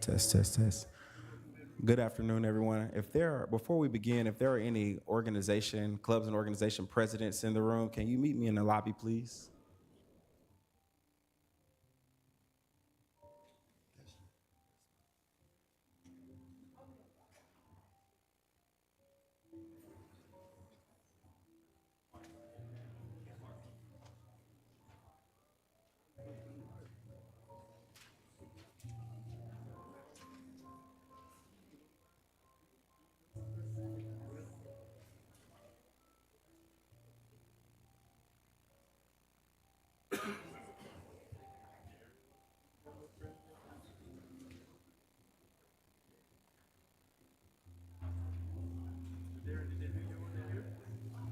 Test, test, test. Good afternoon, everyone. Before we begin, if there are any clubs and organization presidents in the room, can you meet me in the lobby, please?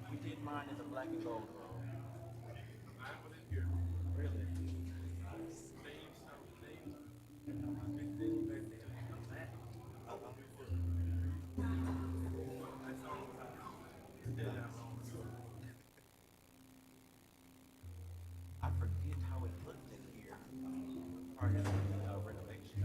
We did mine in the black and gold. I forget how it looked in here. Part of the renovation.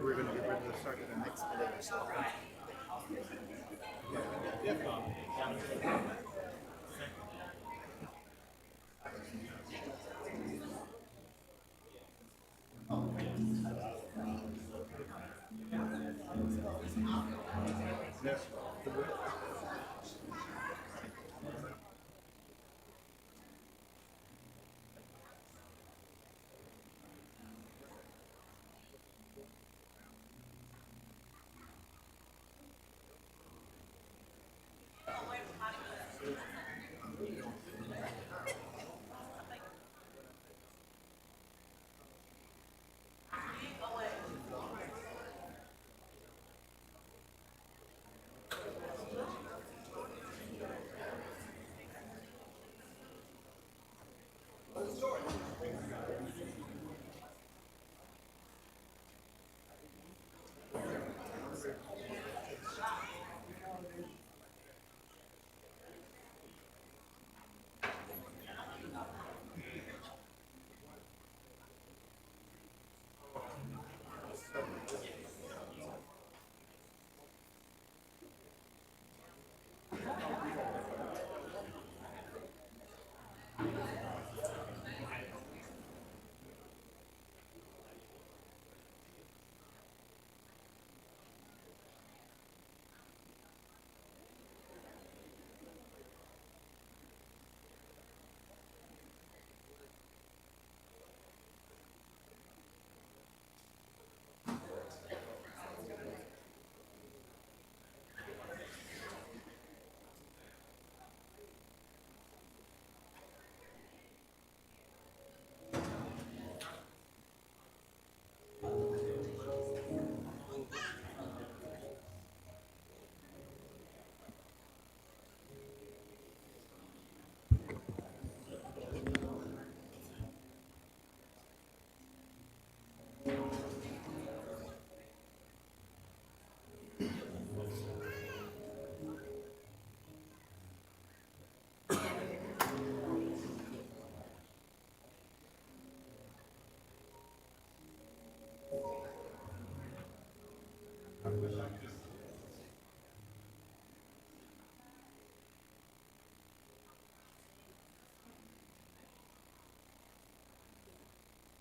we're going to get ready to start in the next minute or so.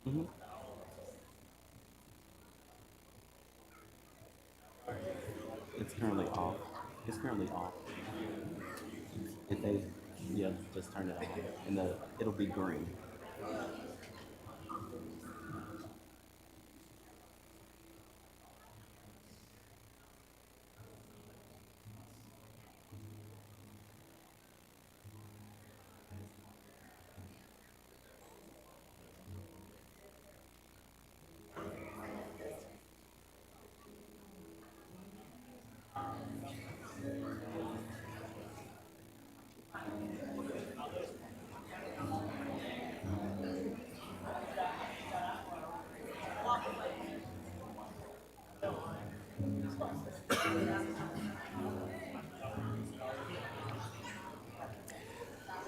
Mhm. It's currently off. It's currently off. If they, yeah, just turn it on, and it'll be green.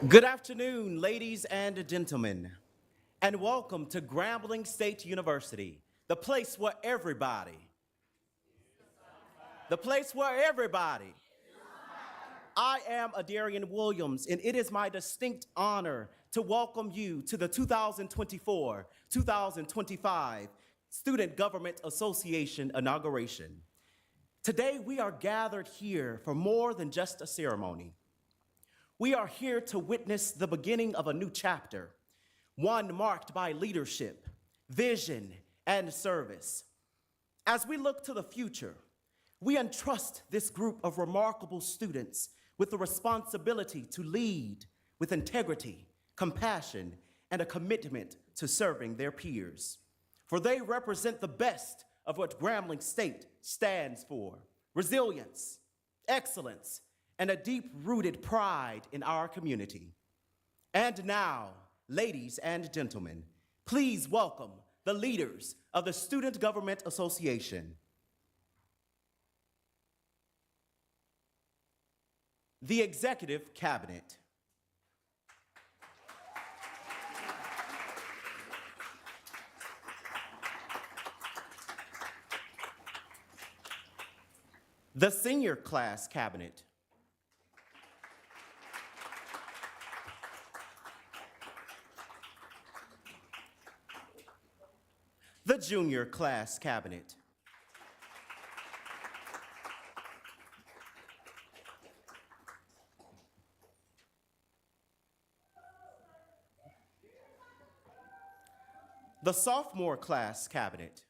Good afternoon, ladies and gentlemen, and welcome to Grambling State University, the place where everybody. I am Adarian Williams, and it is my distinct honor to welcome you to the 2024-2025 Student Government Association Inauguration. Today, we are gathered here for more than just a ceremony. We are here to witness the beginning of a new chapter, one marked by leadership, vision, and service. As we look to the future, we entrust this group of remarkable students with the responsibility to lead with integrity, compassion, and a commitment to serving their peers. For they represent the best of what Grambling State stands for: resilience, excellence, and a deep-rooted pride in our community. And now, ladies and gentlemen, please welcome the leaders of the Student Government Association. The Executive Cabinet. The senior class cabinet. The junior class cabinet. The sophomore class cabinet.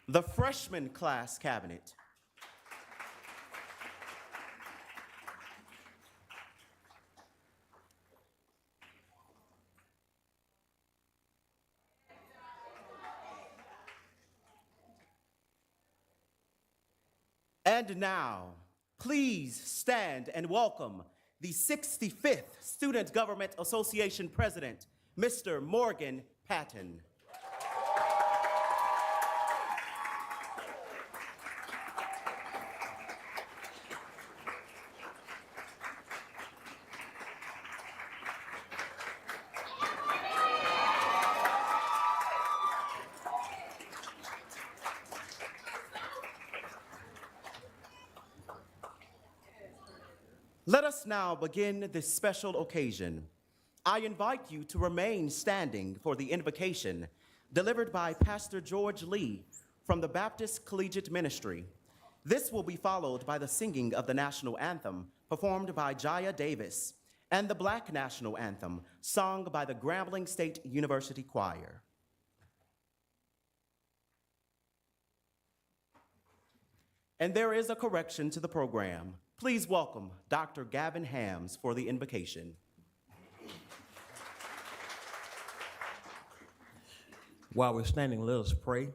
The freshman class cabinet. And now, please stand and welcome the 65th Student Government Association President, Mr. Morgan Patton. Let us now begin this special occasion. I invite you to remain standing for the invocation delivered by Pastor George Lee from the Baptist Collegiate Ministry. This will be followed by the singing of the national anthem performed by Jaya Davis and the Black National Anthem sung by the Grambling State University Choir. And there is a correction to the program. Please welcome Dr. Gavin Hams for the invocation. While we're standing, let us pray.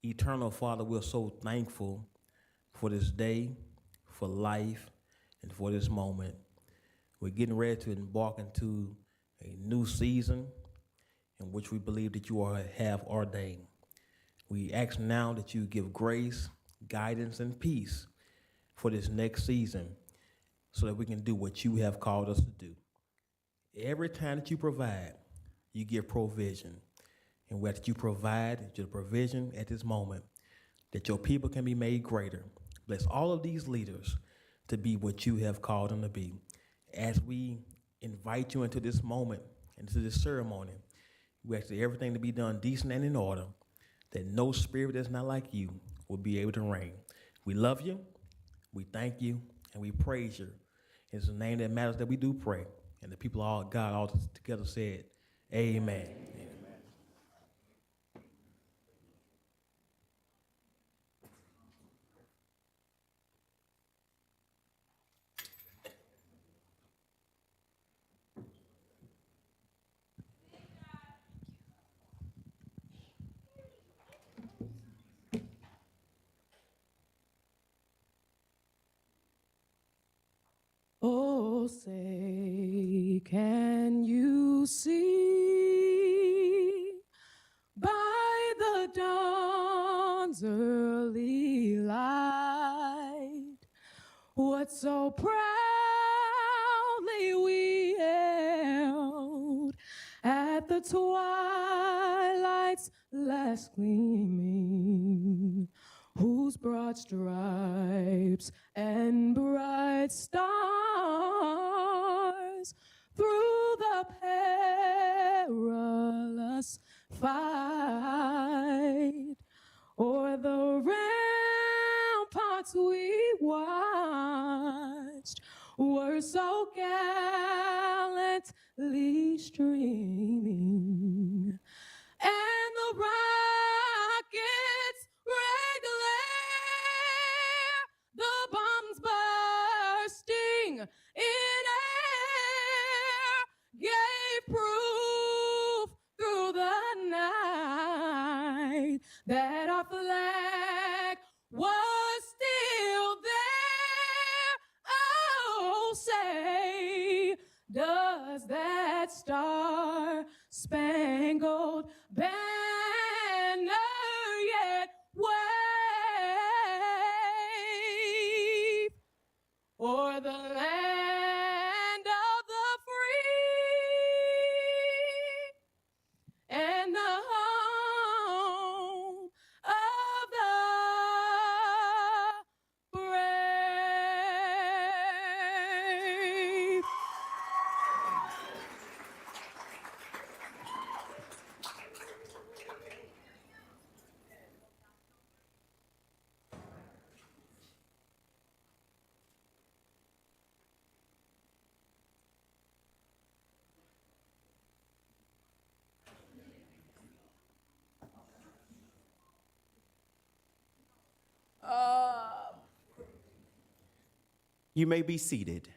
Eternal Father, we're so thankful for this day, for life, and for this moment. We're getting ready to embark into a new season in which we believe that you have ordained. We ask now that you give grace, guidance, and peace for this next season so that we can do what you have called us to do. Every time that you provide, you give provision. And where you provide your provision at this moment, that your people can be made greater. Bless all of these leaders to be what you have called them to be. As we invite you into this moment, into this ceremony, we ask everything to be done decent and in order, that no spirit that's not like you will be able to reign. We love you, we thank you, and we praise you. It's the name that matters that we do pray. And the people all God all together said, amen. Oh, say, can you see by the dawn's early light what so proudly we hailed at the twilight's last gleaming, whose broad stripes and bright stars through the perilous fight o'er the ramparts we watched were so gallantly streaming, and the rockets red glare, the bombs bursting in air, gave proof through the night that our flag was still there. Oh, say, does that star span You may be seated.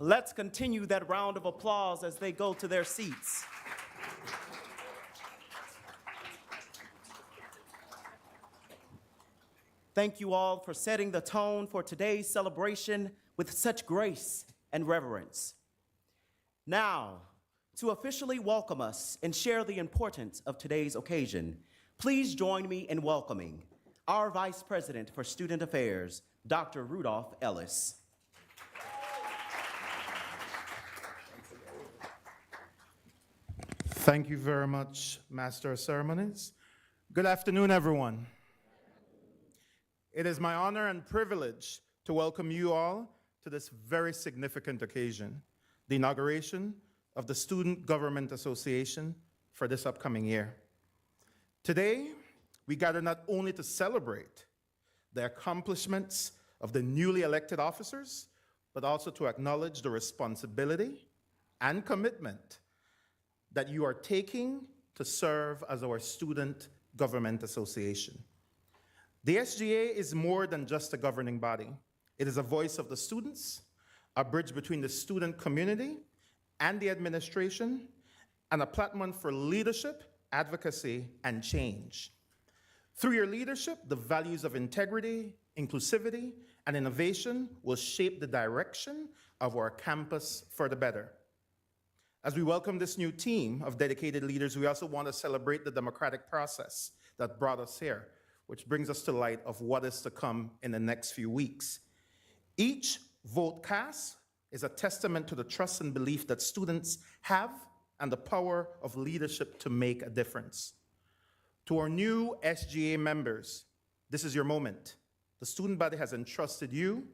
Let's continue that round of applause as they go to their seats. Thank you all for setting the tone for today's celebration with such grace and reverence. Now, to officially welcome us and share the importance of today's occasion, please join me in welcoming our Vice President for Student Affairs, Dr. Rudolph Ellis. Thank you very much, Master of Ceremonies. Good afternoon, everyone. It is my honor and privilege to welcome you all to this very significant occasion, the inauguration of the Student Government Association for this upcoming year. Today, we gather not only to celebrate the accomplishments of the newly elected officers, but also to acknowledge the responsibility and commitment that you are taking to serve as our Student Government Association. The SGA is more than just a governing body. It is a voice of the students, a bridge between the student community and the administration, and a platform for leadership, advocacy, and change. Through your leadership, the values of integrity, inclusivity, and innovation will shape the direction of our campus for the better. As we welcome this new team of dedicated leaders, we also want to celebrate the democratic process that brought us here, which brings us to light of what is to come in the next few weeks. Each vote cast is a testament to the trust and belief that students have and the power of leadership to make a difference. To our new SGA members, this is your moment. The student body has entrusted you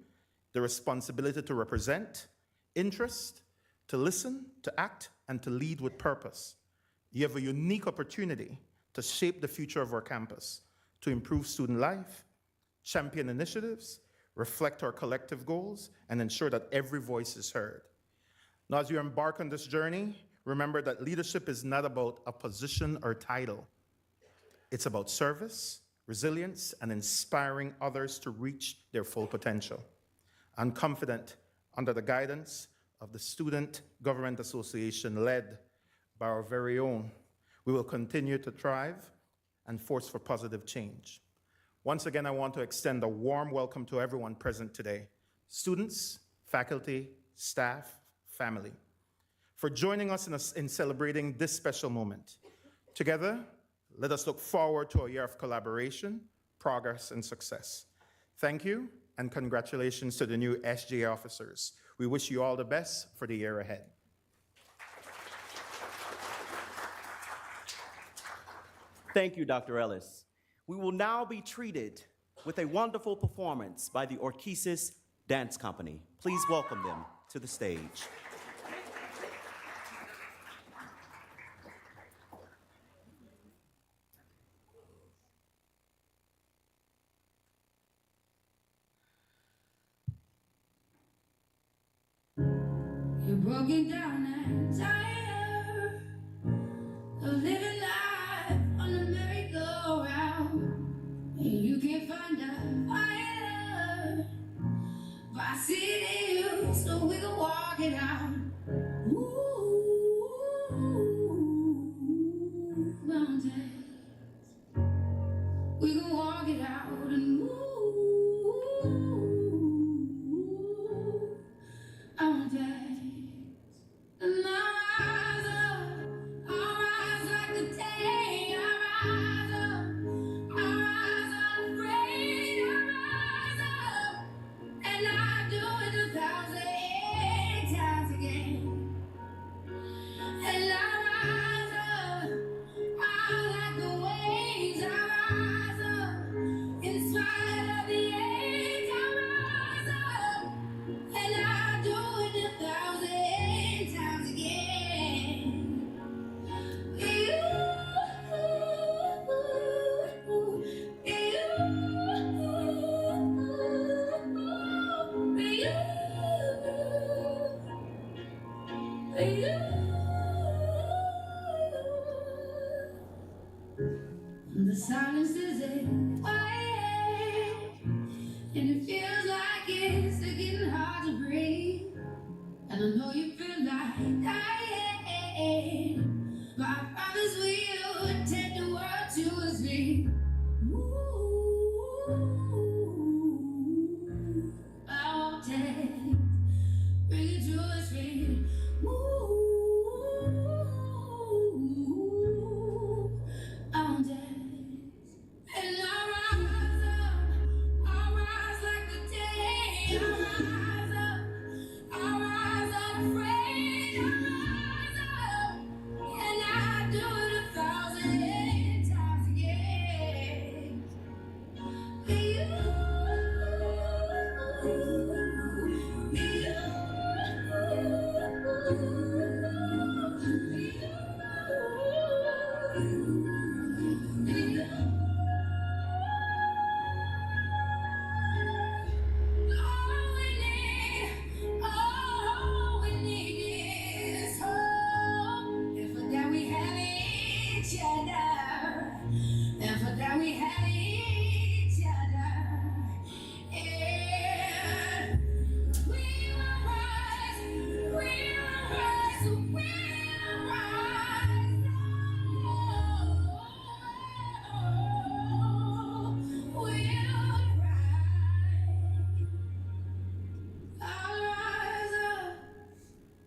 the responsibility to represent interest, to listen, to act, and to lead with purpose. You have a unique opportunity to shape the future of our campus, to improve student life, champion initiatives, reflect our collective goals, and ensure that every voice is heard. Now, as you embark on this journey, remember that leadership is not about a position or title. It's about service, resilience, and inspiring others to reach their full potential. I'm confident, under the guidance of the Student Government Association led by our very own, we will continue to thrive and force for positive change. Once again, I want to extend a warm welcome to everyone present today, students, faculty, staff, family, for joining us in celebrating this special moment. Together, let us look forward to a year of collaboration, progress, and success. Thank you, and congratulations to the new SGA officers. We wish you all the best for the year ahead. Thank you, Dr. Ellis. We will now be treated with a wonderful performance by the Orchesis Dance Company. Please welcome them to the stage. You're broken down and tired of living life on the merry-go-round, and you can't find a fire. But I see it in you, so we can walk it out. Ooh, mountains, we can walk it out and move. And I rise like the day, I rise unafraid, I rise up, and I do it 1,000 times again. And I like the waves, I rise up, in spite of the age, I rise up, and I do it 1,000 times again. The silence is quiet, and it feels like it's getting hard to breathe. And I street. Ooh, I won't dance. Bring it to the street. Ooh, I won't dance. And I rise up. I rise like the day. I rise up. I rise unafraid. I rise up. And I do it 1,000 times again. All we need is hope. And for that we have each other. And for that we have each other. And we will rise, we will rise, we will rise. We'll rise. I'll rise up,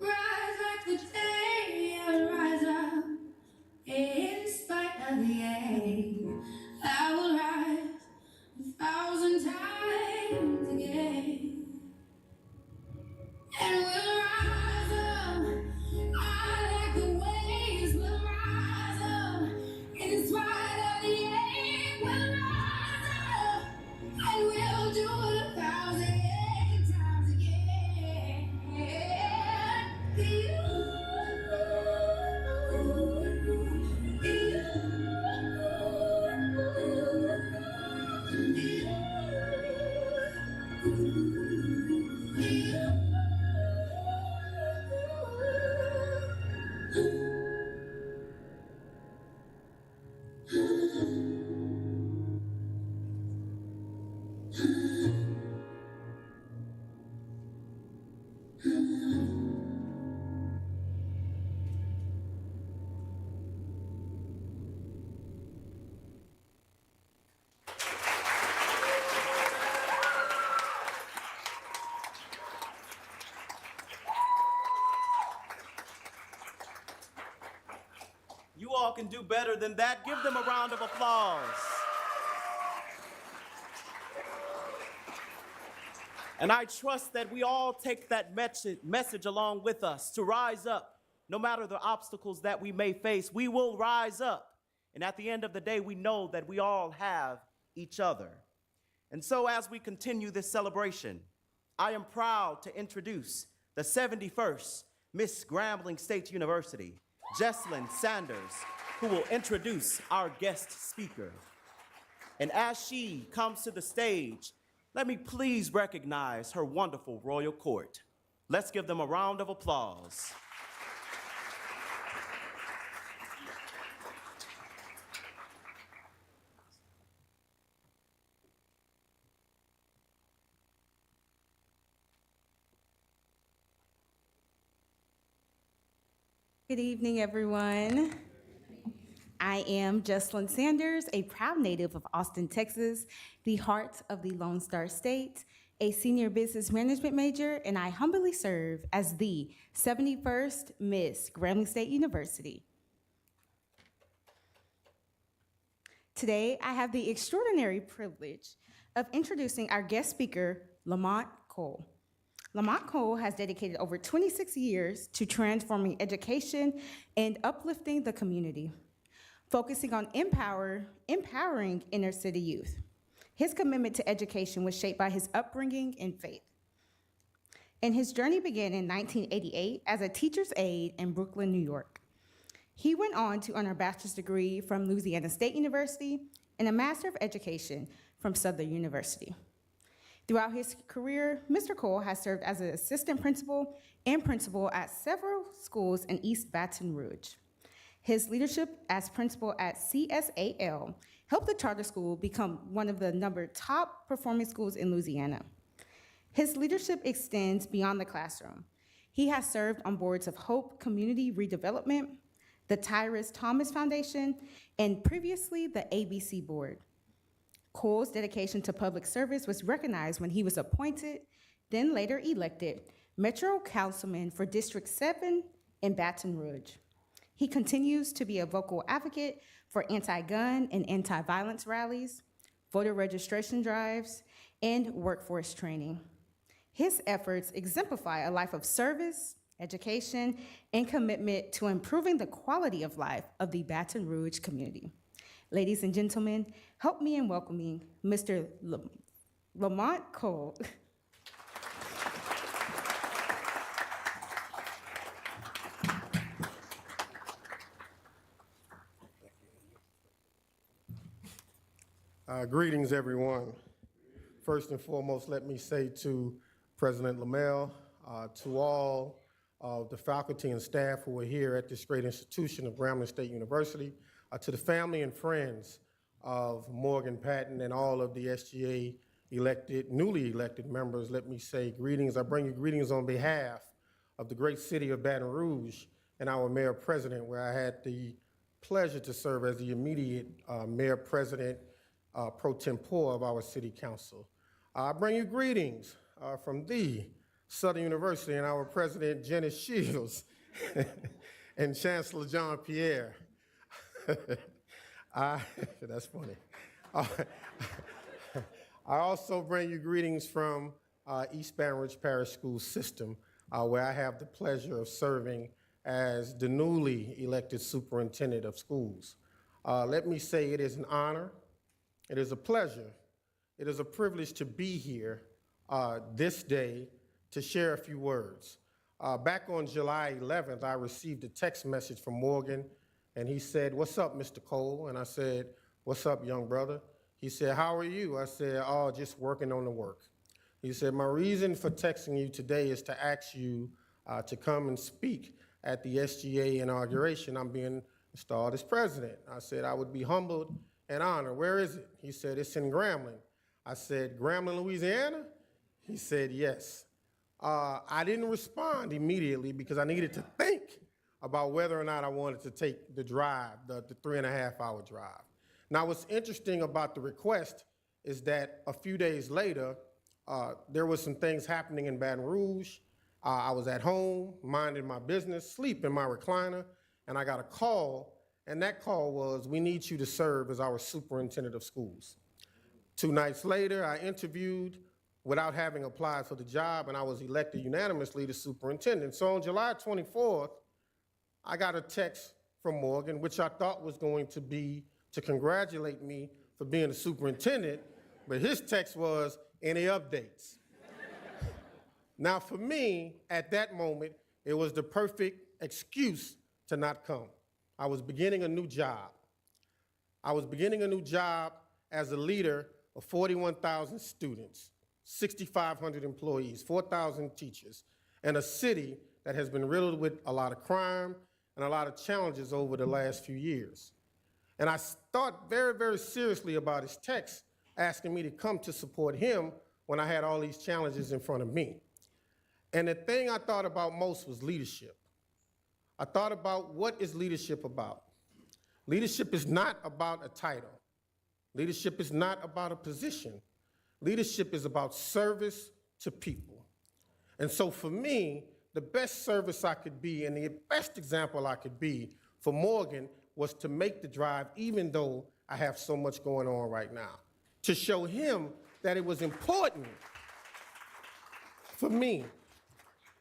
rise like the day. I'll rise up. In spite of the ache, I will rise 1,000 times again. And we'll rise up. I like the waves. We'll rise up. In spite of the ache, we'll rise up. And we'll do it 1,000 times again. You all can do better than that. Give them a round of applause. And I trust that we all take that message along with us to rise up. No matter the obstacles that we may face, we will rise up. And at the end of the day, we know that we all have each other. And so as we continue this celebration, I am proud to introduce the 71st Miss Grambling State University, Jesslyn Sanders, who will introduce our guest speaker. And as she comes to the stage, let me please recognize her wonderful royal court. Let's give them a round of applause. Good evening, everyone. I am Jesslyn Sanders, a proud native of Austin, Texas, the heart of the Lone Star State, a senior business management major, and I humbly serve as the 71st Miss Grambling State University. Today, I have the extraordinary privilege of introducing our guest speaker, Lamont Cole. Lamont Cole has dedicated over 26 years to transforming education and uplifting the community, focusing on empowering inner city youth. His commitment to education was shaped by his upbringing and faith. And his journey began in 1988 as a teacher's aide in Brooklyn, New York. He went on to earn a bachelor's degree from Louisiana State University and a Master of Education from Southern University. Throughout his career, Mr. Cole has served as an assistant principal and principal at several schools in East Baton Rouge. His leadership as principal at CSAL helped the charter school become one of the top performing schools in Louisiana. His leadership extends beyond the classroom. He has served on boards of Hope Community Redevelopment, the Tyrus Thomas Foundation, and previously the ABC Board. Cole's dedication to public service was recognized when he was appointed, then later elected, Metro Councilman for District 7 in Baton Rouge. He continues to be a vocal advocate for anti-gun and anti-violence rallies, voter registration drives, and workforce training. His efforts exemplify a life of service, education, and commitment to improving the quality of life of the Baton Rouge community. Ladies and gentlemen, help me in welcoming Mr. Lamont Cole. Greetings, everyone. First and foremost, let me say to President Lamel, to all of the faculty and staff who are here at this great institution of Grambling State University, to the family and friends of Morgan Patton and all of the SGA newly elected members, let me say greetings. I bring you greetings on behalf of the great city of Baton Rouge and our mayor president, where I had the pleasure to serve as the immediate mayor president pro tempore of our city council. I bring you greetings from the Southern University and our president, Jenny Shields, and Chancellor John Pierre. That's funny. I also bring you greetings from East Baton Rouge Parish School System, where I have the pleasure of serving as the newly elected superintendent of schools. Let me say it is an honor. It is a pleasure. It is a privilege to be here this day to share a few words. Back on July 11th, I received a text message from Morgan, and he said, "What's up, Mr. Cole?" And I said, "What's up, young brother?" He said, "How are you?" I said, "Oh, just working on the work." He said, "My reason for texting you today is to ask you to come and speak at the SGA inauguration. I'm being installed as president." I said, "I would be humbled and honored." "Where is it?" He said, "It's in Grambling." I said, "Grambling, Louisiana?" He said, "Yes." I didn't respond immediately because I needed to think about whether or not I wanted to take the drive, the 3.5-hour drive. Now, what's interesting about the request is that a few days later, there was some things happening in Baton Rouge. I was at home, minding my business, sleep in my recliner, and I got a call, and that call was, "We need you to serve as our superintendent of schools." 2 nights later, I interviewed without having applied for the job, and I was elected unanimously the superintendent. So on July 24th, I got a text from Morgan, which I thought was going to be to congratulate me for being the superintendent, but his text was, "Any updates?" Now, for me, at that moment, it was the perfect excuse to not come. I was beginning a new job. I was beginning a new job as a leader of 41,000 students, 6,500 employees, 4,000 teachers, and a city that has been riddled with a lot of crime and a lot of challenges over the last few years. And I thought very, very seriously about his text asking me to come to support him when I had all these challenges in front of me. And the thing I thought about most was leadership. I thought about, what is leadership about? Leadership is not about a title. Leadership is not about a position. Leadership is about service to people. And so for me, the best service I could be and the best example I could be for Morgan was to make the drive, even though I have so much going on right now, to show him that it was important for me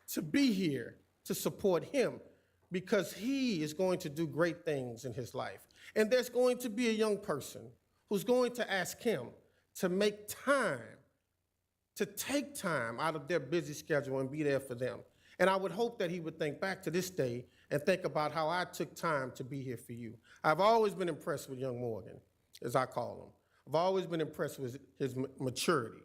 to be here to support him, because he is going to do great things in his life. And there's going to be a young person who's going to ask him to make time, to take time out of their busy schedule and be there for them. And I would hope that he would think back to this day and think about how I took time to be here for you. I've always been impressed with young Morgan, as I call him. I've always been impressed with his maturity,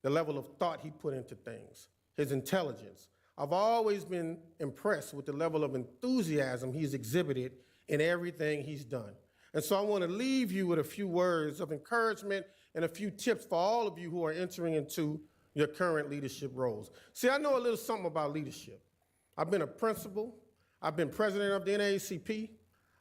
the level of thought he put into things, his intelligence. I've always been impressed with the level of enthusiasm he's exhibited in everything he's done. And so I want to leave you with a few words of encouragement and a few tips for all of you who are entering into your current leadership roles. See, I know a little something about leadership. I've been a principal, I've been president of the NAACP.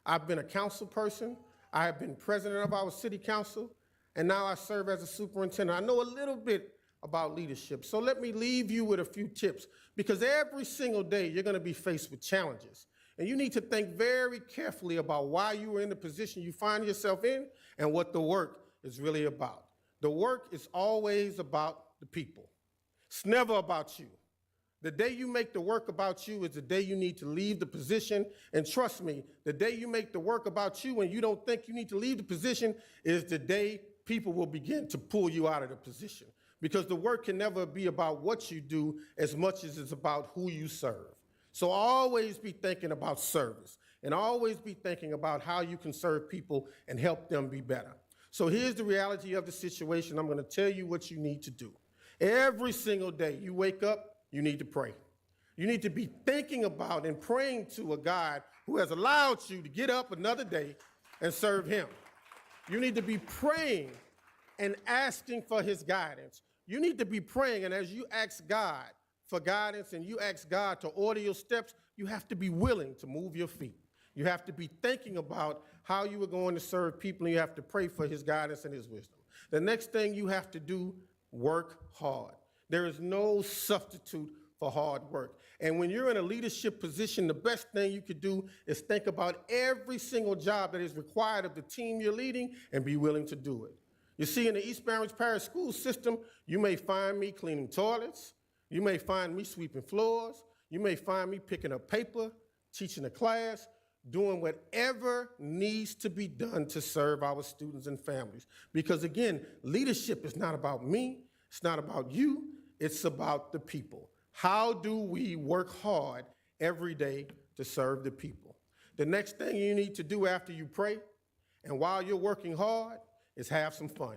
I've been a council person. I have been president of our city council. And now I serve as a superintendent. I know a little bit about leadership. So let me leave you with a few tips, because every single day you're going to be faced with challenges. And you need to think very carefully about why you are in the position you find yourself in and what the work is really about. The work is always about the people. It's never about you. The day you make the work about you is the day you need to leave the position. And trust me, the day you make the work about you and you don't think you need to leave the position is the day people will begin to pull you out of the position. Because the work can never be about what you do as much as it's about who you serve. So always be thinking about service and always be thinking about how you can serve people and help them be better. So here's the reality of the situation. I'm going to tell you what you need to do. Every single day you wake up, you need to pray. You need to be thinking about and praying to a God who has allowed you to get up another day and serve him. You need to be praying and asking for his guidance. You need to be praying, and as you ask God for guidance and you ask God to order your steps, you have to be willing to move your feet. You have to be thinking about how you are going to serve people, and you have to pray for his guidance and his wisdom. The next thing you have to do, work hard. There is no substitute for hard work. And when you're in a leadership position, the best thing you could do is think about every single job that is required of the team you're leading and be willing to do it. You see, in the East Bainbridge Parish school system, you may find me cleaning toilets. You may find me sweeping floors. You may find me picking up paper, teaching a class, doing whatever needs to be done to serve our students and families. Because again, leadership is not about me. It's not about you. It's about the people. How do we work hard every day to serve the people? The next thing you need to do after you pray and while you're working hard is have some fun.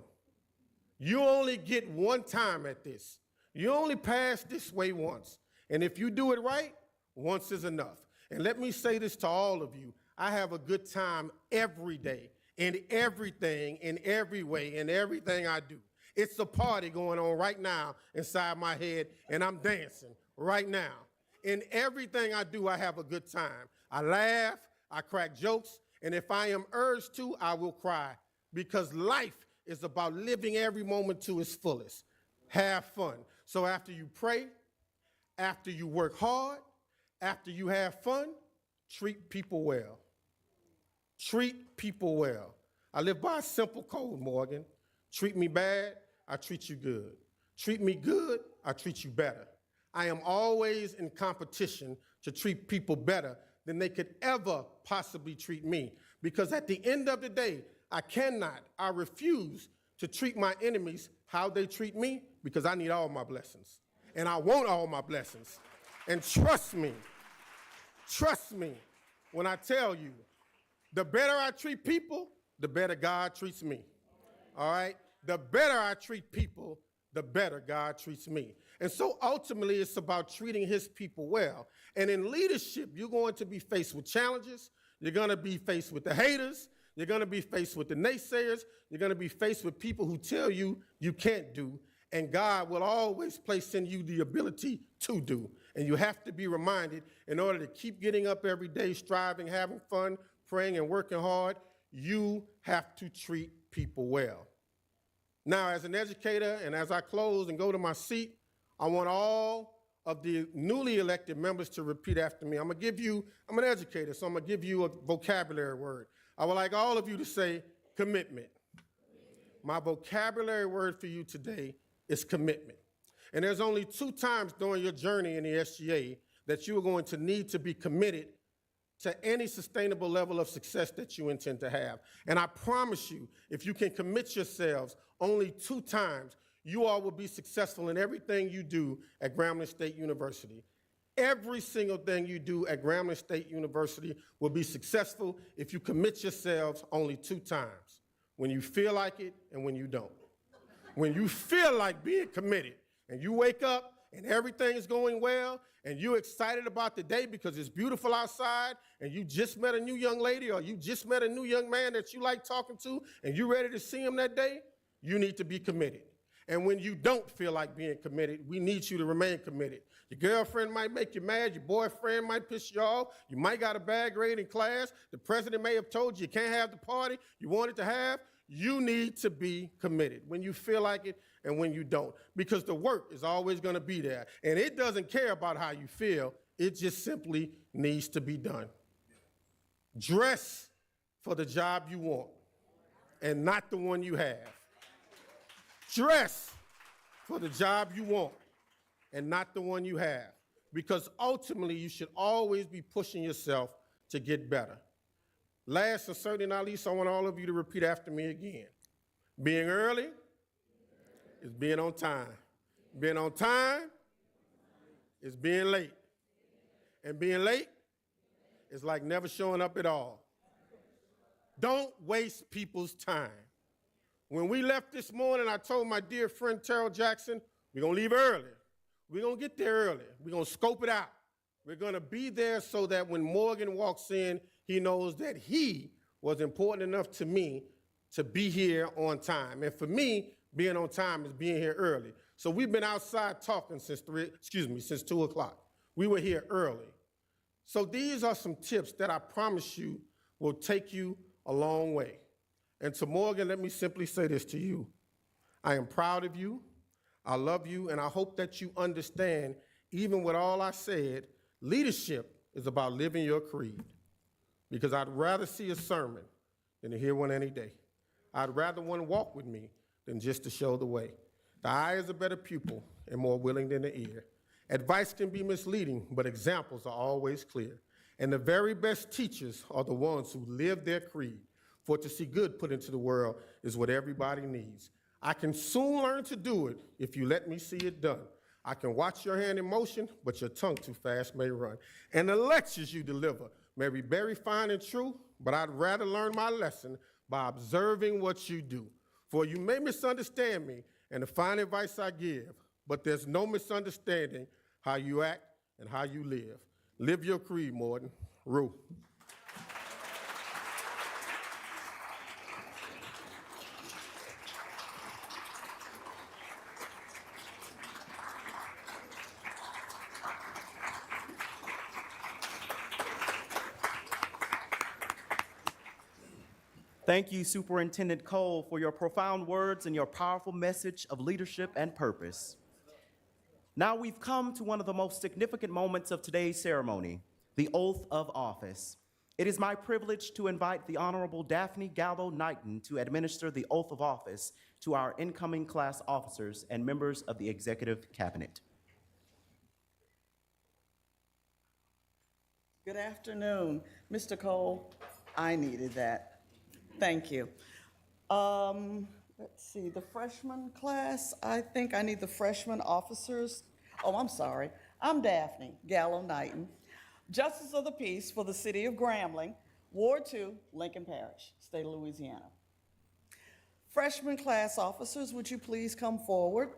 You only get one time at this. You only pass this way once. And if you do it right, once is enough. And let me say this to all of you. I have a good time every day in everything, in every way, in everything I do. It's a party going on right now inside my head, and I'm dancing right now. In everything I do, I have a good time. I laugh, I crack jokes, and if I am urged to, I will cry, because life is about living every moment to its fullest. Have fun. So after you pray, after you work hard, after you have fun, treat people well. Treat people well. I live by a simple code, Morgan. Treat me bad, I treat you good. Treat me good, I treat you better. I am always in competition to treat people better than they could ever possibly treat me. Because at the end of the day, I refuse to treat my enemies how they treat me, because I need all my blessings. And I want all my blessings. And trust me when I tell you, the better I treat people, the better God treats me. All right? The better I treat people, the better God treats me. And so ultimately, it's about treating his people well. And in leadership, you're going to be faced with challenges. You're going to be faced with the haters. You're going to be faced with the naysayers. You're going to be faced with people who tell you you can't do. And God will always place in you the ability to do. And you have to be reminded, in order to keep getting up every day, striving, having fun, praying, and working hard, you have to treat people well. Now, as an educator, and as I close and go to my seat, I want all of the newly elected members to repeat after me. I'm an educator, so I'm gonna give you a vocabulary word. I would like all of you to say commitment. My vocabulary word for you today is commitment. And there's only 2 times during your journey in the SGA that you are going to need to be committed to any sustainable level of success that you intend to have. And I promise you, if you can commit yourselves only 2 times, you all will be successful in everything you do at Grambling State University. Every single thing you do at Grambling State University will be successful if you commit yourselves only 2 times, when you feel like it and when you don't. When you feel like being committed and you wake up and everything is going well and you're excited about the day because it's beautiful outside and you just met a new young lady or you just met a new young man that you like talking to and you're ready to see him that day, you need to be committed. And when you don't feel like being committed, we need you to remain committed. Your girlfriend might make you mad. Your boyfriend might piss you off. You might got a bad grade in class. The president may have told you you can't have the party you wanted to have. You need to be committed when you feel like it and when you don't, because the work is always going to be there. And it doesn't care about how you feel. It just simply needs to be done. Dress for the job you want and not the one you have. Dress for the job you want and not the one you have, because ultimately you should always be pushing yourself to get better. Last and certainly not least, I want all of you to repeat after me again. Being early is being on time. Being on time is being late. And being late is like never showing up at all. Don't waste people's time. When we left this morning, I told my dear friend Terrell Jackson, we're going to leave early. We're going to get there early. We're going to scope it out. We're going to be there so that when Morgan walks in, he knows that he was important enough to me to be here on time. And for me, being on time is being here early. So we've been outside talking since 2 o'clock. We were here early. So these are some tips that I promise you will take you a long way. And to Morgan, let me simply say this to you. I am proud of you. I love you, and I hope that you understand, even with all I said, leadership is about living your creed. Because I'd rather see a sermon than to hear one any day. I'd rather one walk with me than just to show the way. The eye is a better pupil and more willing than the ear. Advice can be misleading, but examples are always clear. And the very best teachers are the ones who live their creed. For to see good put into the world is what everybody needs. I can soon learn to do it if you let me see it done. I can watch your hand in motion, but your tongue too fast may run. And the lectures you deliver may be very fine and true, but I'd rather learn my lesson by observing what you do. For you may misunderstand me and the fine advice I give, but there's no misunderstanding how you act and how you live. Live your creed, Morton. Rue. Thank you, Superintendent Cole, for your profound words and your powerful message of leadership and purpose. Now we've come to one of the most significant moments of today's ceremony, the oath of office. It is my privilege to invite the Honorable Daphne Gallo Knighton to administer the oath of office to our incoming class officers and members of the Executive Cabinet. Good afternoon, Mr. Cole. I needed that. Thank you. Let's see, the freshman class, I think I need the freshman officers. Oh, I'm sorry. I'm Daphne Gallo Knighton, Justice of the Peace for the City of Grambling, Ward 2, Lincoln Parish, State of Louisiana. Freshman class officers, would you please come forward?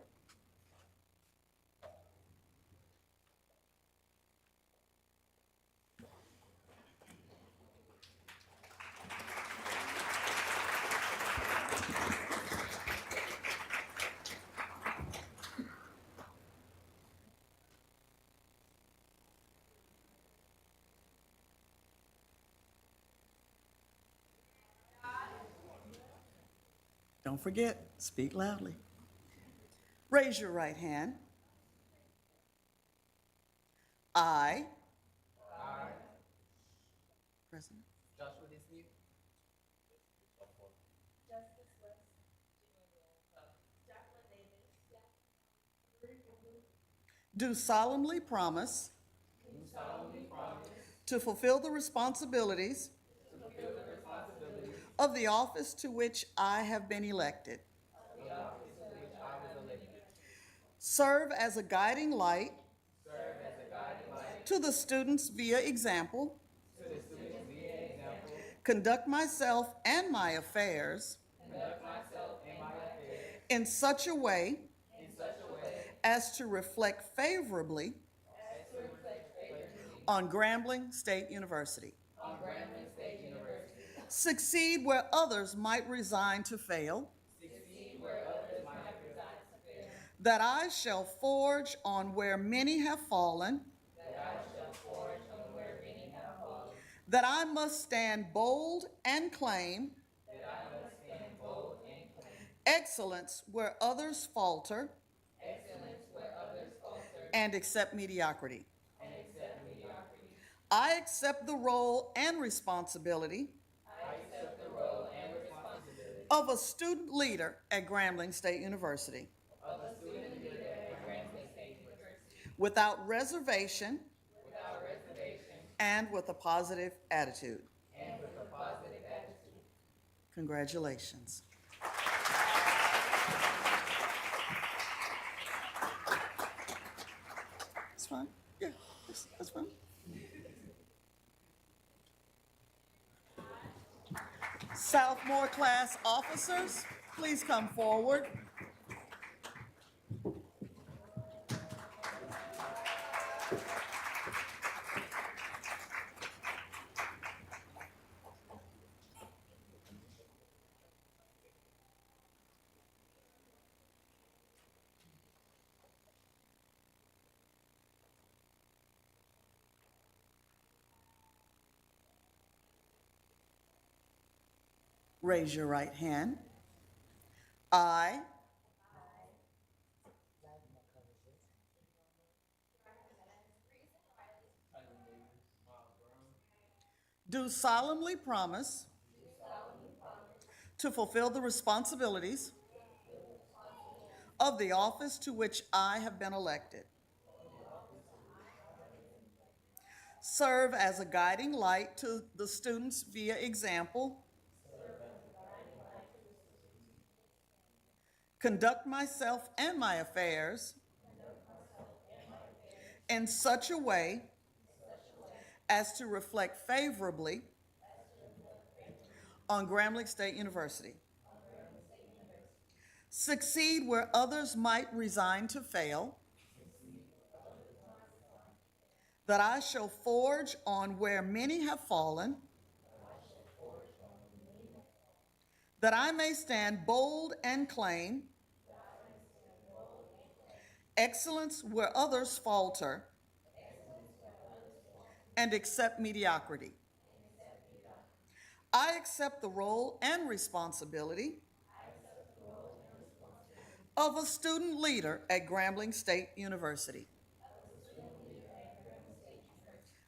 Don't forget, speak loudly. Raise your right hand. I. President. Do solemnly promise. To fulfill the responsibilities. Of the office to which I have been elected. Serve as a guiding light. To the students via example. Conduct myself and my affairs. In such a way. As to reflect favorably. On Grambling State University. Succeed where others might resign to fail. that I shall forge on where many have fallen, that I must stand bold and claim excellence where others falter, and accept mediocrity. I accept the role and responsibility of a student leader at Grambling State University without reservation and with a positive attitude. Congratulations. That's fine. Yeah, that's fine. Sophomore class officers, please come forward. Raise your right hand. I do solemnly promise to fulfill the responsibilities of the office to which I have been elected. Serve as a guiding light to the students via example. Conduct myself and my affairs in such a way as to reflect favorably on Grambling State University. Succeed where others might resign to fail. That I shall forge on where many have fallen. That I may stand bold and claim excellence where others falter and accept mediocrity. I accept the role and responsibility of a student leader at Grambling State University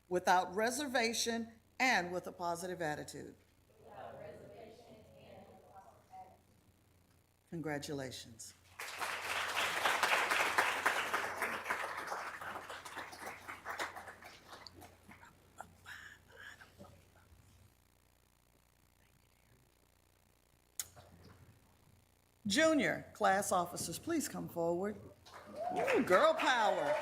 without reservation and with a positive attitude. Congratulations. Junior class officers, please come forward. Ooh, girl power.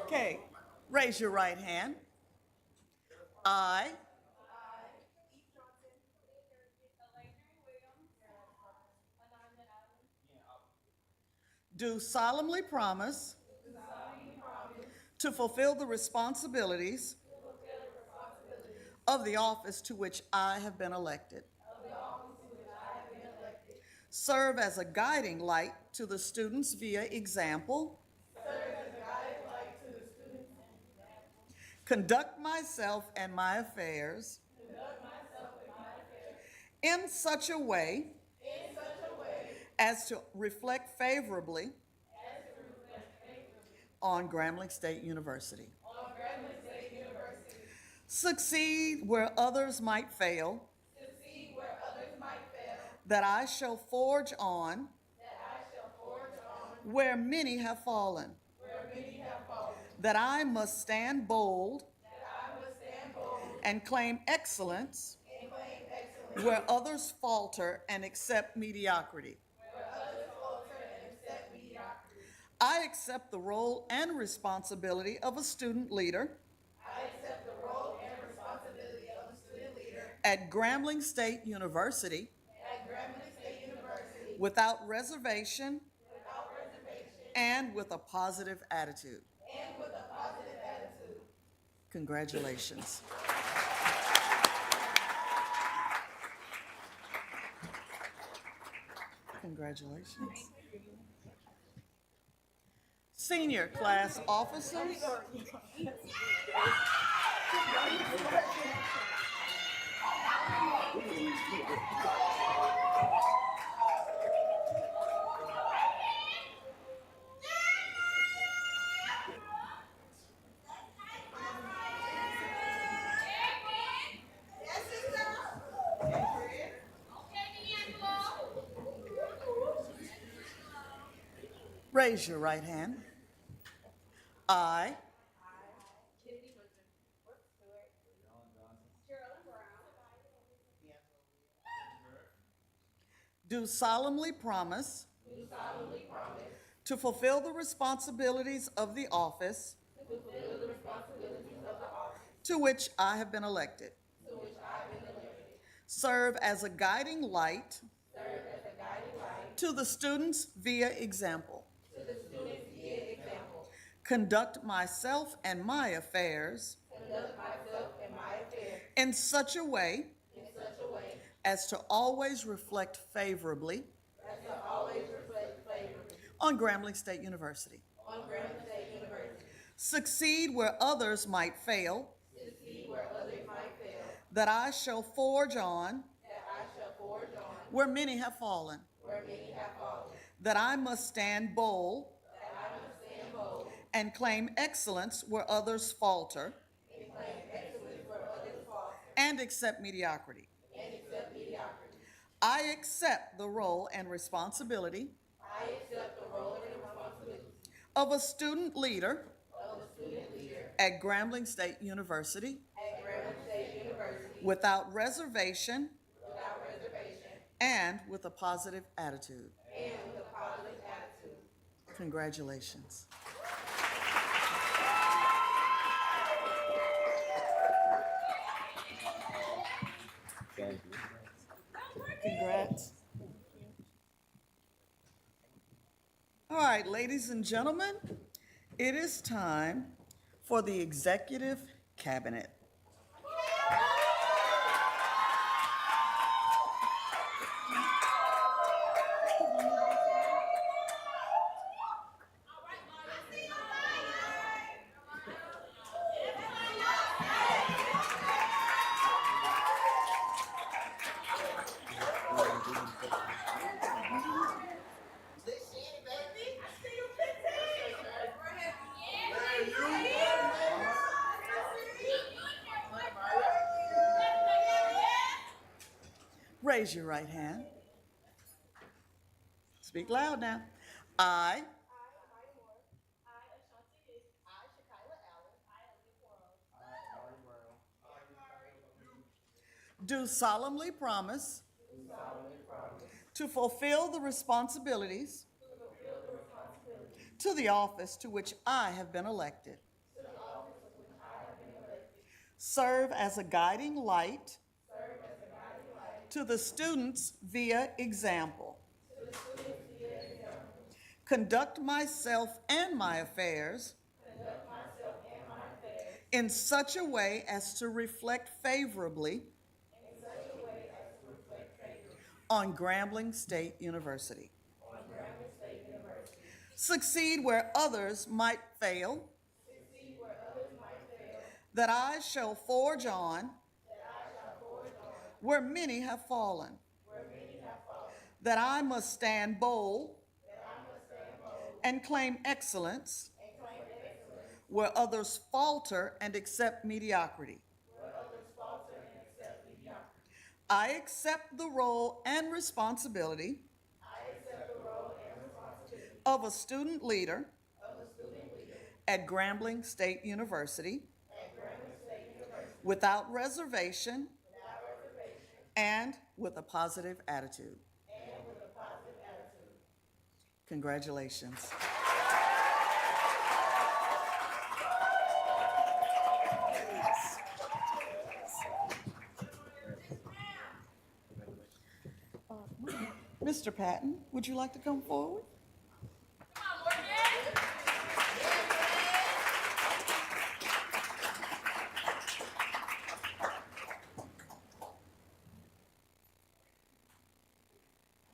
Okay, raise your right hand. I do solemnly promise to fulfill the responsibilities of the office to which I have been elected. Serve as a guiding light to the students via example. Conduct myself and my affairs in such a way as to reflect favorably on Grambling State University. Succeed where others might fail. That I shall forge on where many have fallen. That I must stand bold and claim excellence where others falter and accept mediocrity. I accept the role and responsibility of a student leader at Grambling State University without reservation and with a positive attitude. Congratulations. Congratulations. Senior class officers. Raise your right hand. I do solemnly promise to fulfill the responsibilities of the office to which I have been elected. Serve as a guiding light to the students via example. Conduct myself and my affairs in such a way as to always reflect favorably on Grambling State University. Succeed where others might fail. That I shall forge on where many have fallen. That I must stand bold and claim excellence where others falter and accept mediocrity. I accept the role and responsibility of a student leader at Grambling State University without reservation and with a positive attitude. Congratulations. Thank you. Congrats. All right, ladies and gentlemen, it is time for the Executive Cabinet. Raise your right hand. Speak loud now. I do solemnly promise to fulfill the responsibilities to the office to which I have been elected. Serve as a guiding light to the students via example. Conduct myself and my affairs in such a way as to reflect favorably on Grambling State University. Succeed where others might fail. That I shall forge on where many have fallen. That I must stand bold and claim excellence where others falter and accept mediocrity. I accept the role and responsibility of a student leader at Grambling State University without reservation and with a positive attitude. Congratulations. Mr. Patton, would you like to come forward?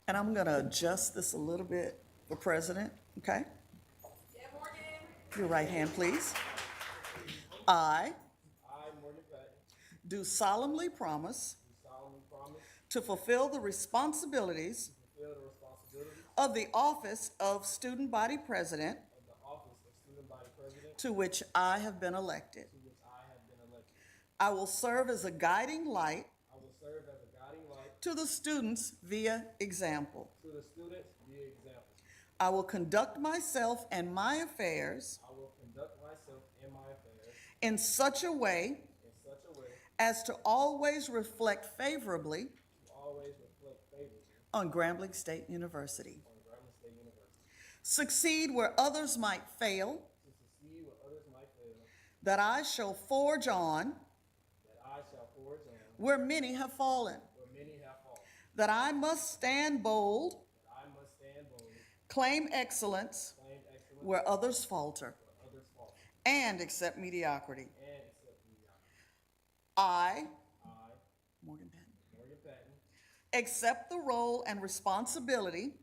And I'm going to adjust this a little bit for President, okay? Your right hand, please. I, Morgan Patton, do solemnly promise to fulfill the responsibilities of the office of Student Body President to which I have been elected. I will serve as a guiding light to the students via example. I will conduct myself and my affairs in such a way as to always reflect favorably on Grambling State University. Succeed where others might fail, that I shall forge on where many have fallen, that I must stand bold, claim excellence where others falter, and accept mediocrity. I, Morgan Patton, accept the role and responsibility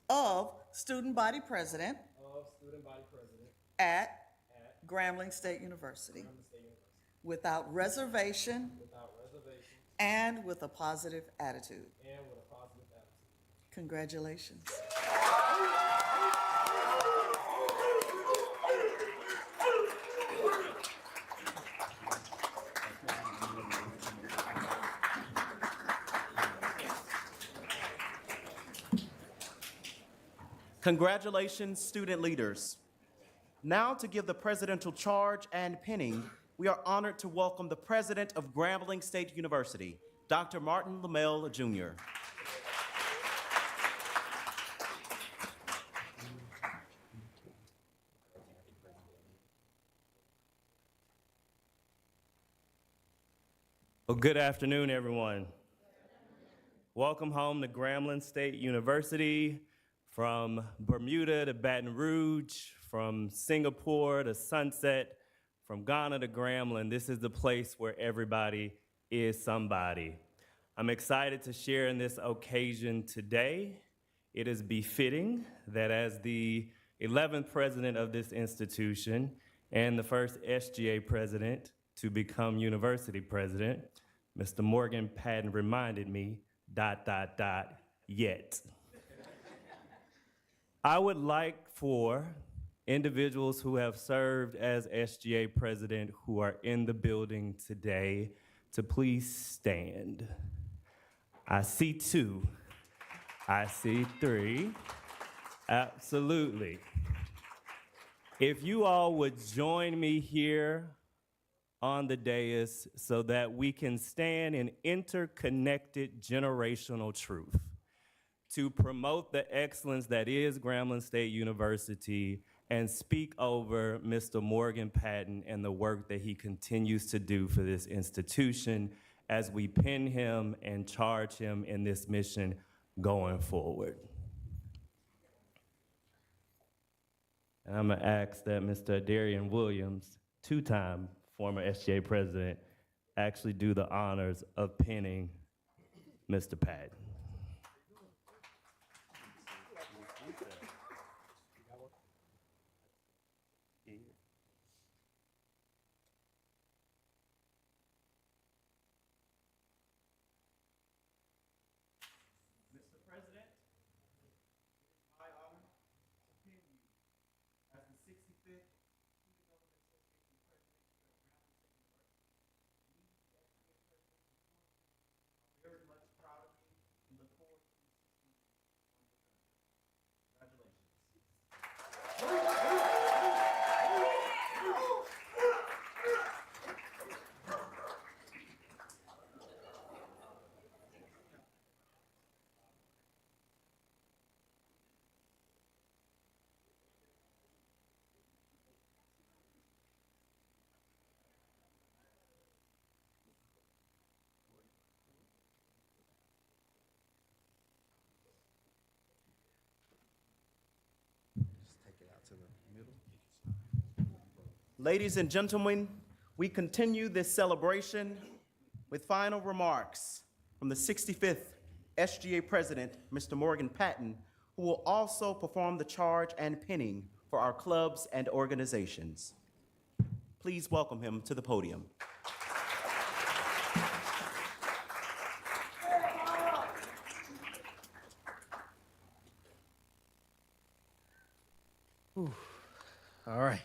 of Student Body President at Grambling State University without reservation and with a positive attitude. Congratulations. Congratulations, student leaders. Now, to give the presidential charge and pinning, we are honored to welcome the president of Grambling State University, Dr. Martin Lamel, Jr. Well, good afternoon, everyone. Welcome home to Grambling State University. From Bermuda to Baton Rouge, from Singapore to Sunset, from Ghana to Grambling, this is the place where everybody is somebody. I'm excited to share in this occasion today. It is befitting that as the 11th president of this institution and the first SGA president to become university president, Mr. Morgan Patton reminded me, ... yet. I would like for individuals who have served as SGA president who are in the building today to please stand. I see 2. I see 3. Absolutely. If you all would join me here on the dais so that we can stand in interconnected generational truth to promote the excellence that is Grambling State University and speak over Mr. Morgan Patton and the work that he continues to do for this institution as we pin him and charge him in this mission going forward. And I'm gonna ask that Mr. Darian Williams, 2-time former SGA president, actually do the honors of pinning Mr. Patton. Mr. President, it is my honor to pin you as the 65th Student Government Association President of Grambling State University. We, the SGA President, are very much proud of you Ladies and gentlemen, we continue this celebration with final remarks from the 65th SGA President, Mr. Morgan Patton, who will also perform the charge and pinning for our clubs and organizations. Please welcome him to the podium. All right.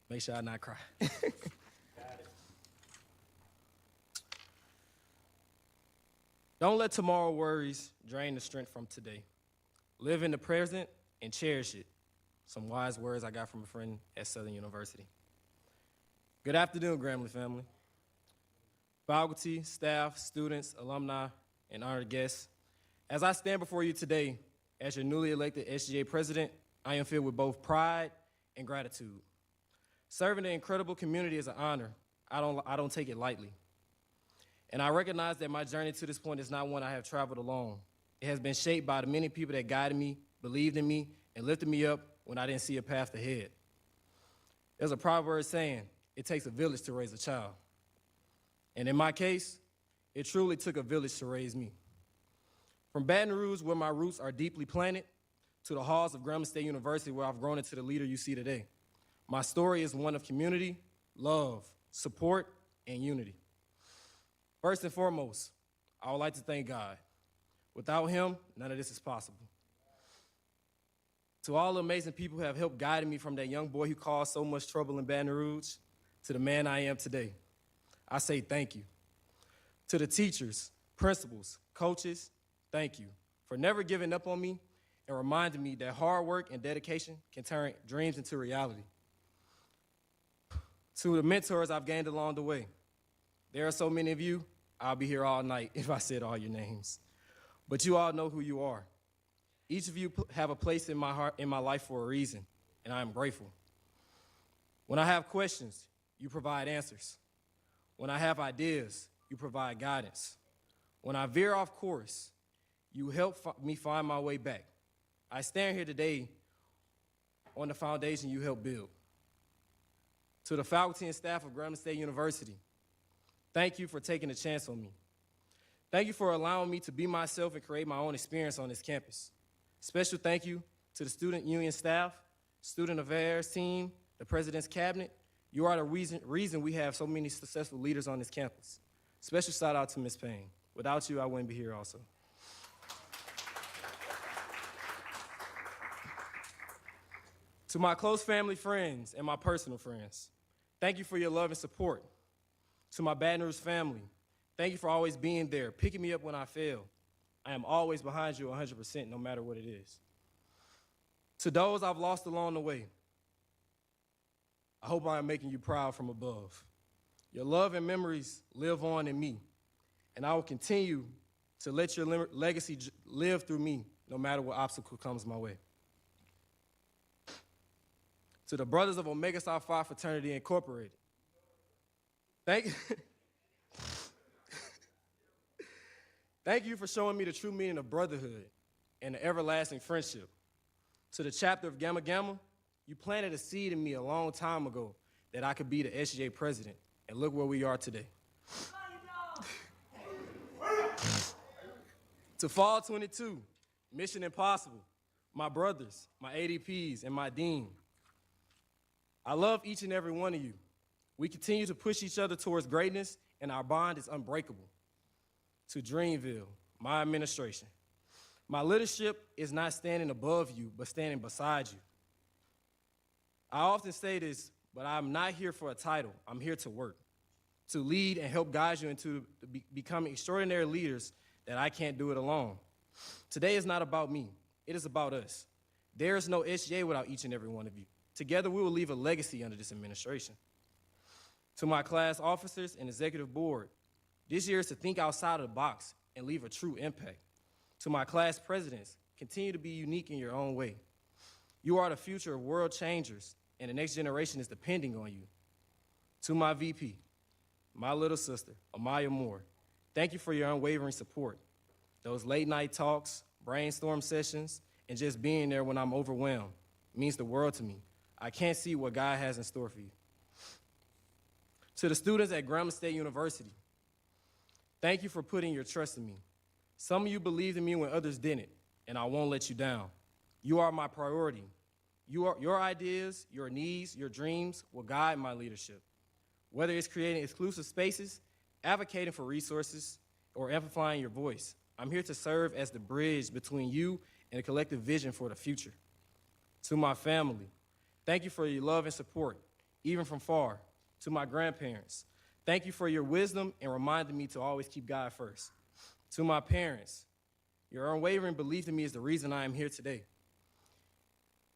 Make sure I not cry. Don't let tomorrow worries drain the strength from today. Live in the present and cherish it. Some wise words I got from a friend at Southern University. Good afternoon, Grambling family. Faculty, staff, students, alumni, and honored guests. As I stand before you today as your newly elected SGA president, I am filled with both pride and gratitude. Serving the incredible community is an honor. I don't take it lightly. And I recognize that my journey to this point is not one I have traveled alone. It has been shaped by the many people that guided me, believed in me, and lifted me up when I didn't see a path ahead. There's a proverb saying, it takes a village to raise a child. And in my case, it truly took a village to raise me. From Baton Rouge, where my roots are deeply planted, to the halls of Grambling State University, where I've grown into the leader you see today. My story is one of community, love, support, and unity. First and foremost, I would like to thank God. Without him, none of this is possible. To all the amazing people who have helped guide me from that young boy who caused so much trouble in Baton Rouge to the man I am today, I say thank you. To the teachers, principals, coaches, thank you for never giving up on me and reminding me that hard work and dedication can turn dreams into reality. To the mentors I've gained along the way. There are so many of you, I'll be here all night if I said all your names. But you all know who you are. Each of you have a place in my heart, in my life for a reason, and I am grateful. When I have questions, you provide answers. When I have ideas, you provide guidance. When I veer off course, you help me find my way back. I stand here today on the foundation you helped build. To the faculty and staff of Grambling State University, thank you for taking a chance on me. Thank you for allowing me to be myself and create my own experience on this campus. Special thank you to the student union staff, student affairs team, the president's cabinet. You are the reason we have so many successful leaders on this campus. Special shout out to Ms. Payne. Without you, I wouldn't be here also. To my close family friends and my personal friends, thank you for your love and support. To my Baton Rouge family, thank you for always being there, picking me up when I fail. I am always behind you 100%, no matter what it is. To those I've lost along the way, I hope I am making you proud from above. Your love and memories live on in me, and I will continue to let your legacy live through me, no matter what obstacle comes my way. To the brothers of Omega Psi Phi Fraternity Incorporated, thank you for showing me the true meaning of brotherhood and the everlasting friendship. To the chapter of Gamma Gamma, you planted a seed in me a long time ago that I could be the SGA president, and look where we are today. To Fall 22, Mission Impossible, my brothers, my ADPs, and my dean, I love each and every one of you. We continue to push each other towards greatness, and our bond is unbreakable. To Dreamville, my administration, my leadership is not standing above you, but standing beside you. I often say this, but I'm not here for a title. I'm here to work, to lead and help guide you into becoming extraordinary leaders that I can't do it alone. Today is not about me. It is about us. There is no SGA without each and every one of you. Together, we will leave a legacy under this administration. To my class officers and executive board, this year is to think outside of the box and leave a true impact. To my class presidents, continue to be unique in your own way. You are the future of world changers, and the next generation is depending on you. To my VP, my little sister, Amaya Moore, thank you for your unwavering support. Those late night talks, brainstorm sessions, and just being there when I'm overwhelmed means the world to me. I can't see what God has in store for you. To the students at Grambling State University, thank you for putting your trust in me. Some of you believed in me when others didn't, and I won't let you down. You are my priority. Your ideas, your needs, your dreams will guide my leadership. Whether it's creating exclusive spaces, advocating for resources, or amplifying your voice, I'm here to serve as the bridge between you and a collective vision for the future. To my family, thank you for your love and support, even from far. To my grandparents, thank you for your wisdom and reminding me to always keep God first. To my parents, your unwavering belief in me is the reason I am here today.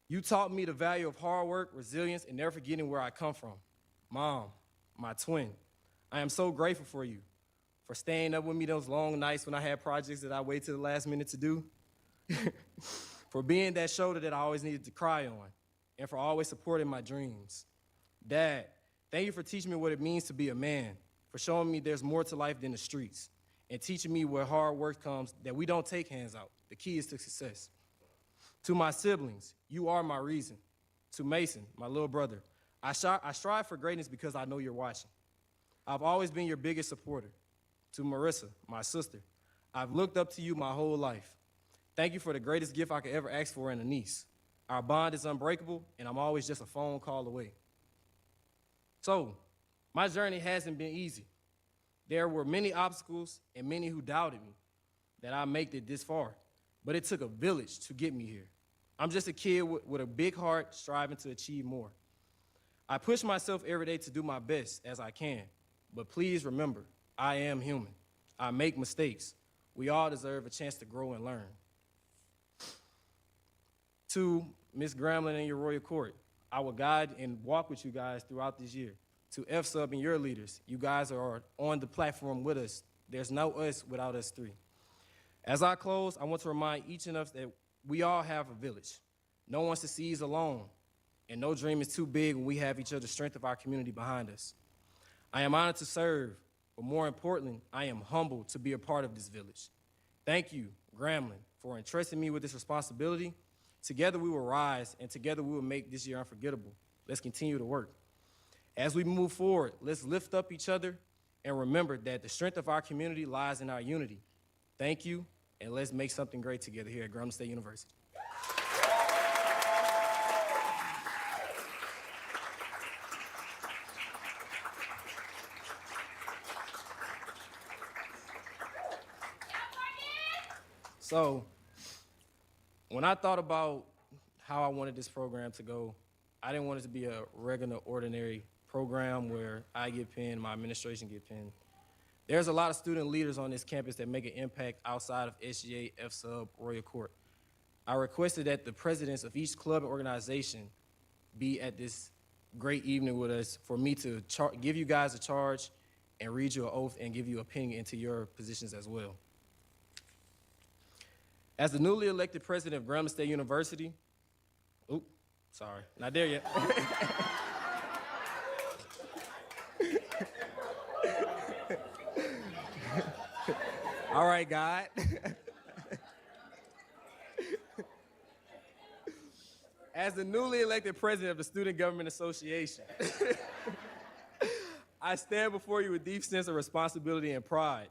You taught me the value of hard work, resilience, and never forgetting where I come from. Mom, my twin, I am so grateful for you, for staying up with me those long nights when I had projects that I waited to the last minute to do, for being that shoulder that I always needed to cry on, and for always supporting my dreams. Dad, thank you for teaching me what it means to be a man, for showing me there's more to life than the streets, and teaching me where hard work comes, that we don't take hands out. The key is to success. To my siblings, you are my reason. To Mason, my little brother, I strive for greatness because I know you're watching. I've always been your biggest supporter. To Marissa, my sister, I've looked up to you my whole life. Thank you for the greatest gift I could ever ask for in a niece. Our bond is unbreakable, and I'm always just a phone call away. So, my journey hasn't been easy. There were many obstacles and many who doubted me that I make it this far, but it took a village to get me here. I'm just a kid with a big heart striving to achieve more. I push myself every day to do my best as I can, but please remember, I am human. I make mistakes. We all deserve a chance to grow and learn. To Ms. Grambling and your royal court, I will guide and walk with you guys throughout this year. To FSUB and your leaders, you guys are on the platform with us. There's no us without us three. As I close, I want to remind each of us that we all have a village. No one succeeds alone, and no dream is too big when we have each other's strength of our community behind us. I am honored to serve, but more importantly, I am humbled to be a part of this village. Thank you, Grambling, for entrusting me with this responsibility. Together we will rise, and together we will make this year unforgettable. Let's continue to work. As we move forward, let's lift up each other and remember that the strength of our community lies in our unity. Thank you, and let's make something great together here at Grambling State University. So, when I thought about how I wanted this program to go, I didn't want it to be a regular, ordinary program where I get pinned, my administration get pinned. There's a lot of student leaders on this campus that make an impact outside of SGA, FSUB, Royal Court. I requested that the presidents of each club and organization be at this great evening with us for me to give you guys a charge and read you an oath and give you a ping into your positions as well. As the newly elected president of Grambling State University, sorry, not there yet. All right, God. As the newly elected president of the Student Government Association, I stand before you with a deep sense of responsibility and pride.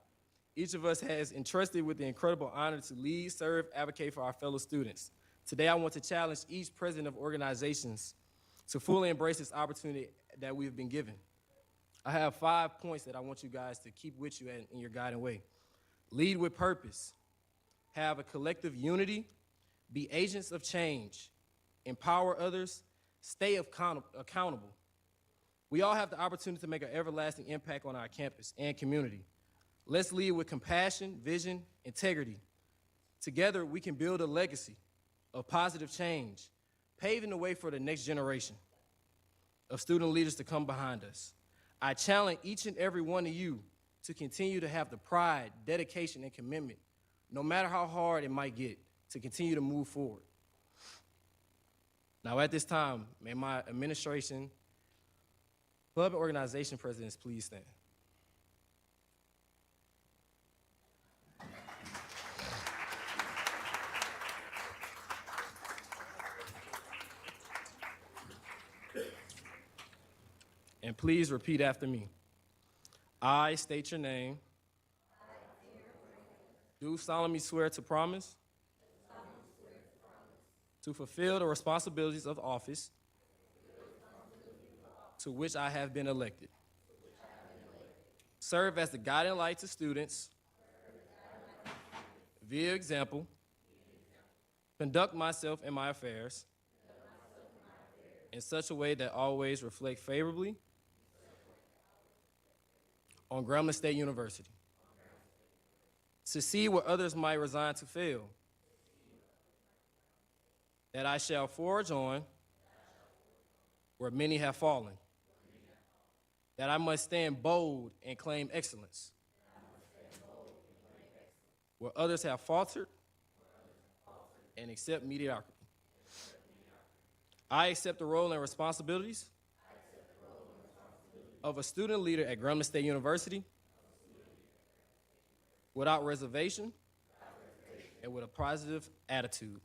Each of us has entrusted with the incredible honor to lead, serve, advocate for our fellow students. Today, I want to challenge each president of organizations to fully embrace this opportunity that we've been given. I have 5 points that I want you guys to keep with you in your guiding way. Lead with purpose, have a collective unity, be agents of change, empower others, stay accountable. We all have the opportunity to make an everlasting impact on our campus and community. Let's lead with compassion, vision, integrity. Together, we can build a legacy of positive change, paving the way for the next generation of student leaders to come behind us. I challenge each and every one of you to continue to have the pride, dedication, and commitment, no matter how hard it might get, to continue to move forward. Now, at this time, may my administration, club and organization presidents please stand. and please repeat after me. I state your name. Do solemnly swear to promise to fulfill the responsibilities of office to which I have been elected. Serve as the guiding light to students via example. Conduct myself and my affairs in such a way that always reflect favorably on Grambling State University. Succeed where others might resign to fail. That I shall forge on where many have fallen. That I must stand bold and claim excellence. Where others have faltered and accept mediocrity. I accept the role and responsibilities of a student leader at Grambling State University without reservation and with a positive attitude.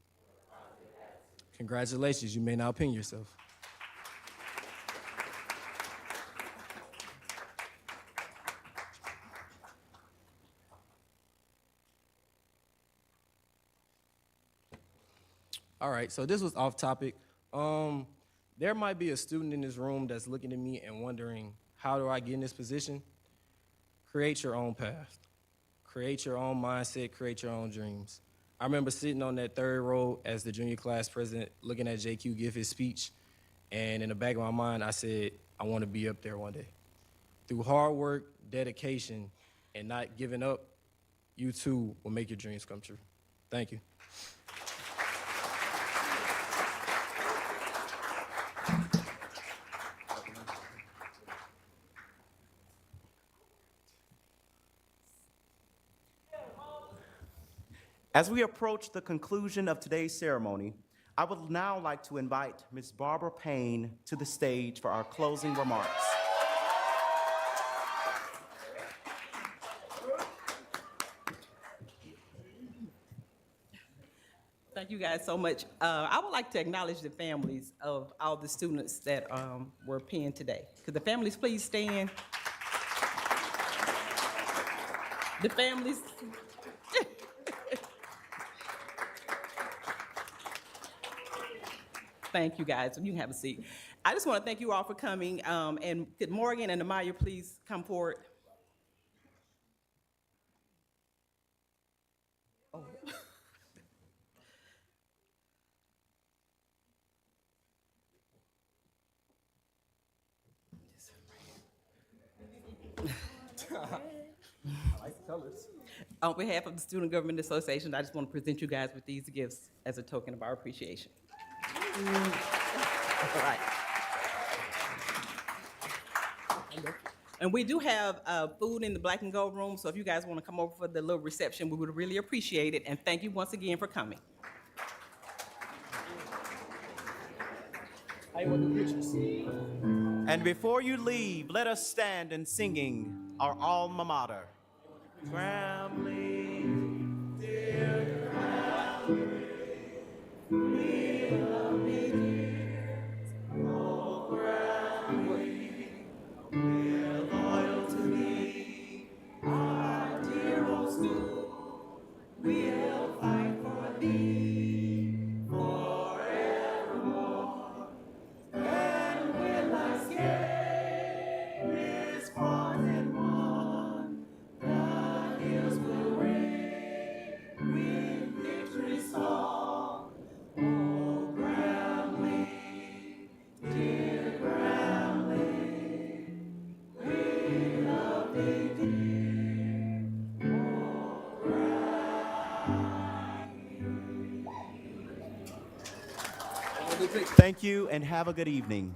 Congratulations, you may now pin yourself. All right, so this was off topic. There might be a student in this room that's looking at me and wondering, how do I get in this position? Create your own path. Create your own mindset, create your own dreams. I remember sitting on that third row as the junior class president, looking at JQ give his speech, and in the back of my mind, I said, I want to be up there one day. Through hard work, dedication, and not giving up, you too will make your dreams come true. Thank you. As we approach the conclusion of today's ceremony, I would now like to invite Ms. Barbara Payne to the stage for our closing remarks. Thank you guys so much. I would like to acknowledge the families of all the students that were pinned today. Could the families please stand? The families. Thank you guys. You can have a seat. I just want to thank you all for coming. And could Morgan and Amaya please come forward? Oh. I like the colors. On behalf of the Student Government Association, I just want to present you guys with these gifts as a token of our appreciation. All right. And we do have food in the black and gold room, so if you guys want to come over for the little reception, we would really appreciate it. And thank you once again for coming. And before you leave, let us stand in singing our alma mater. Grambling, dear Grambling, we love thee dear. Oh, Grambling, we're loyal to thee. Our dear old school, we'll fight for thee forevermore. And when life's game is fought and won, the hills will ring with victory song. Oh, Grambling, dear Grambling, we love thee dear. Oh, Grambling. Thank you and have a good evening.